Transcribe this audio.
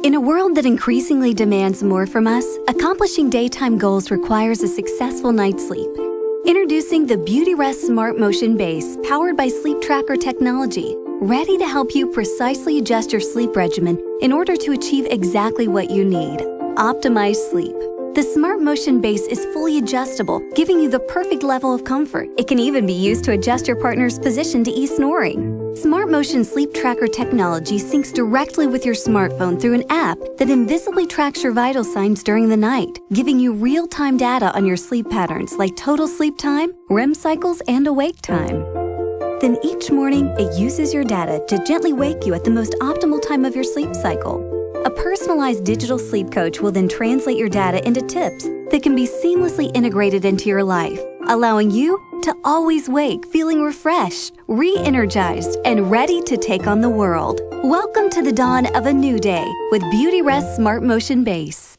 In a world that increasingly demands more from us, accomplishing daytime goals requires a successful night's sleep. Introducing the Beautyrest Smart Motion Base, powered by Sleep Tracker technology, ready to help you precisely adjust your sleep regimen in order to achieve exactly what you need: optimized sleep. The Smart Motion Base is fully adjustable, giving you the perfect level of comfort. It can even be used to adjust your partner's position to ease snoring. Smart Motion Sleep Tracker technology syncs directly with your smartphone through an app that invisibly tracks your vital signs during the night, giving you real-time data on your sleep patterns like total sleep time, REM cycles, and awake time. Then each morning, it uses your data to gently wake you at the most optimal time of your sleep cycle. A personalized digital sleep coach will then translate your data into tips that can be seamlessly integrated into your life, allowing you to always wake feeling refreshed, re-energized, and ready to take on the world. Welcome to the dawn of a new day with Beautyrest Smart Motion Base.